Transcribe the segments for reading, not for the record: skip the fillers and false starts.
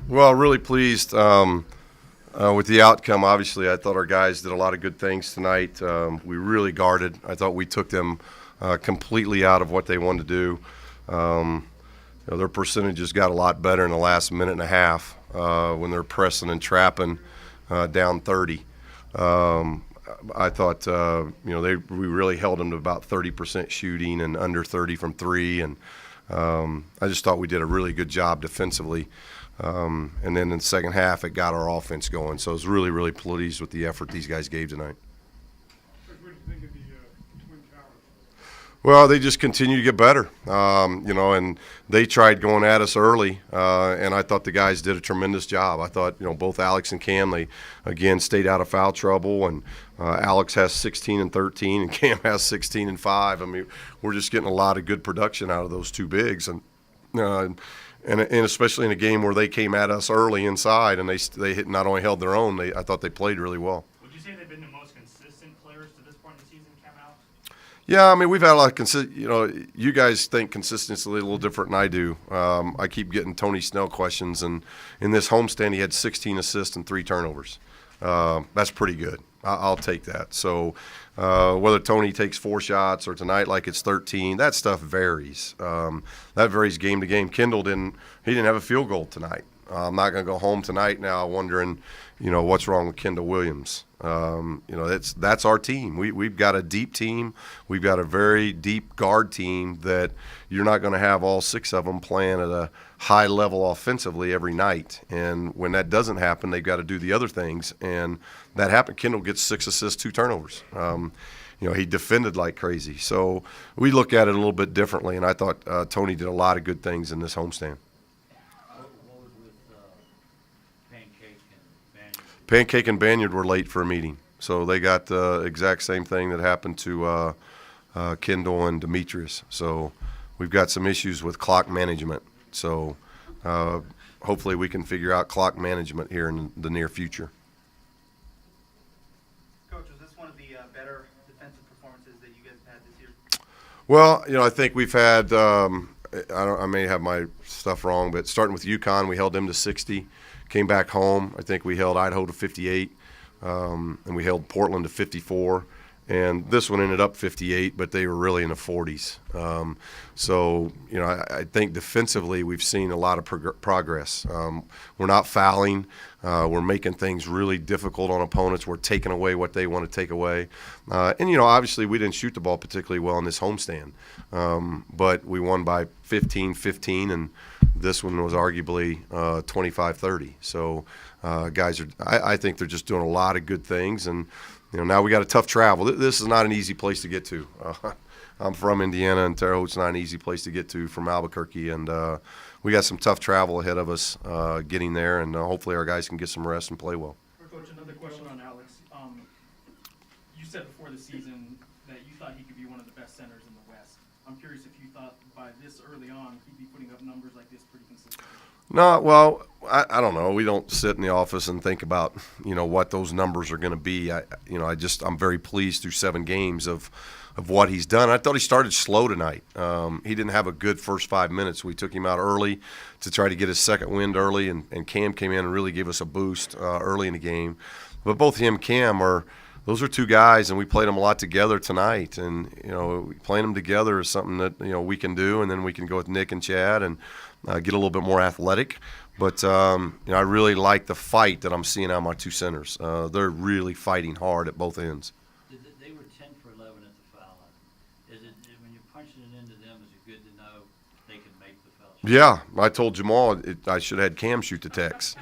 Well, really pleased with the outcome. Obviously, I thought our guys did a lot of good things tonight. We really guarded. I thought we took them completely out of what they wanted to do. Their percentages got a lot better in the last minute and a half when they're pressing and trapping down 30. I thought we really held them to about 30% shooting and under 30 from three, and I just thought we did a really good job defensively. And then in the second half, it got our offense going. So I was really, really pleased with the effort these guys gave tonight. What do you think of the Twin Towers? Well, they just continue to get better, and they tried going at us early, and I thought the guys did a tremendous job. I thought, both Alex and Cam, they, again, stayed out of foul trouble, and Alex has 16 and 13, and Cam has 16 and 5. I mean, we're just getting a lot of good production out of those two bigs, and especially in a game where they came at us early inside, and they not only held their own, I thought they played really well. Would you say they've been the most consistent players to this point in the season, Cam Alex? Yeah, I mean, we've had a lot of you guys think consistency a little different than I do. I keep getting Tony Snell questions, and in this homestand, he had 16 assists and 3 turnovers. That's pretty good. I'll take that. So whether Tony takes 4 shots or tonight like it's 13, that stuff varies. That varies game to game. Kendall didn't have a field goal tonight. I'm not going to go home tonight now wondering, what's wrong with Kendall Williams. That's our team. We've got a deep team. We've got a very deep guard team that you're not going to have all 6 of them playing at a high level offensively every night. And when that doesn't happen, they've got to do the other things. And that happened. Kendall gets 6 assists, 2 turnovers. He defended like crazy. So we look at it a little bit differently. And I thought Tony did a lot of good things in this homestand. What was with Pancake and Banyard? Pancake and Banyard were late for a meeting. So they got the exact same thing that happened to Kendall and Demetrius. So we've got some issues with clock management. So hopefully we can figure out clock management here in the near future. Coach, was this one of the better defensive performances that you guys have had this year? Well, I think we've had I may have my stuff wrong, but starting with UConn, we held them to 60. Came back home. I think we held Idaho to 58, and we held Portland to 54. And this one ended up 58, but they were really in the 40s. I think defensively we've seen a lot of progress. We're not fouling. We're making things really difficult on opponents. We're taking away what they want to take away. Obviously we didn't shoot the ball particularly well in this homestand, but we won by 15-15, and this one was arguably 25-30. So guys I think they're just doing a lot of good things, and now we got a tough travel. This is not an easy place to get to. I'm from Indiana, and Terre Haute's not an easy place to get to from Albuquerque, and we got some tough travel ahead of us getting there, and hopefully our guys can get some rest and play well. Coach, another question on Alex. You said before the season that you thought he could be one of the best centers in the West. I'm curious if you thought by this early on he'd be putting up numbers like this pretty consistently. No, well, I don't know. We don't sit in the office and think about, what those numbers are going to be. I'm very pleased through 7 games of what he's done. I thought he started slow tonight. He didn't have a good first 5 minutes. We took him out early to try to get his second wind early, and Cam came in and really gave us a boost early in the game. But both him and Cam those are 2 guys, and we played them a lot together tonight. And, playing them together is something that, we can do, and then we can go with Nick and Chad and get a little bit more athletic. But, I really like the fight that I'm seeing out of my 2 centers. They're really fighting hard at both ends. They were 10 for 11 at the foul line. When you're punching it into them, is it good to know they can make the foul shot? Yeah, I told Jamal I should have had Cam shoot the text.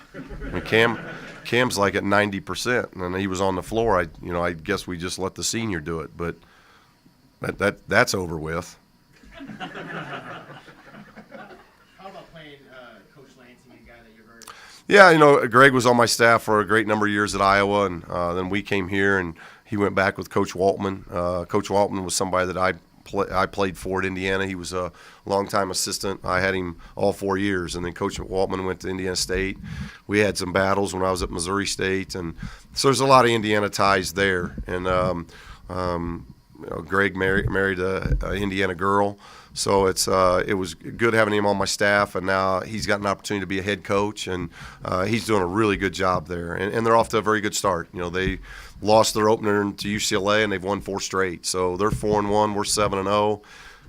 Cam's like at 90%, and he was on the floor. I guess we just let the senior do it, but that's over with. How about playing Coach Lansing, a guy that you're very Yeah, Greg was on my staff for a great number of years at Iowa, and then we came here, and he went back with Coach Waltman. Coach Waltman was somebody that I played for at Indiana. He was a longtime assistant. I had him all 4 years, and then Coach Waltman went to Indiana State. We had some battles when I was at Missouri State, and so there's a lot of Indiana ties there. And Greg married a Indiana girl, So it was good having him on my staff, and now he's got an opportunity to be a head coach, and he's doing a really good job there. And they're off to a very good start. You know, they lost their opener to UCLA, and they've won 4 straight. So they're 4-1. We're 7-0.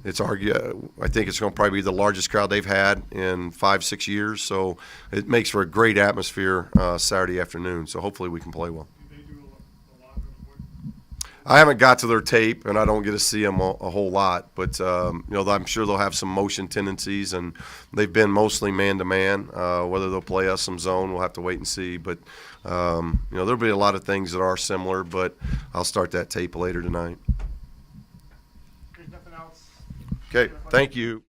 I think it's going to probably be the largest crowd they've had in 5-6 years. So it makes for a great atmosphere Saturday afternoon. So hopefully we can play well. Do they do a lot of work? I haven't got to their tape, and I don't get to see them a whole lot. But you know, I'm sure they'll have some motion tendencies, and they've been mostly man-to-man. Whether they'll play us some zone, we'll have to wait and see. But you know, there'll be a lot of things that are similar. But I'll start that tape later tonight. There's nothing else. Okay, thank you.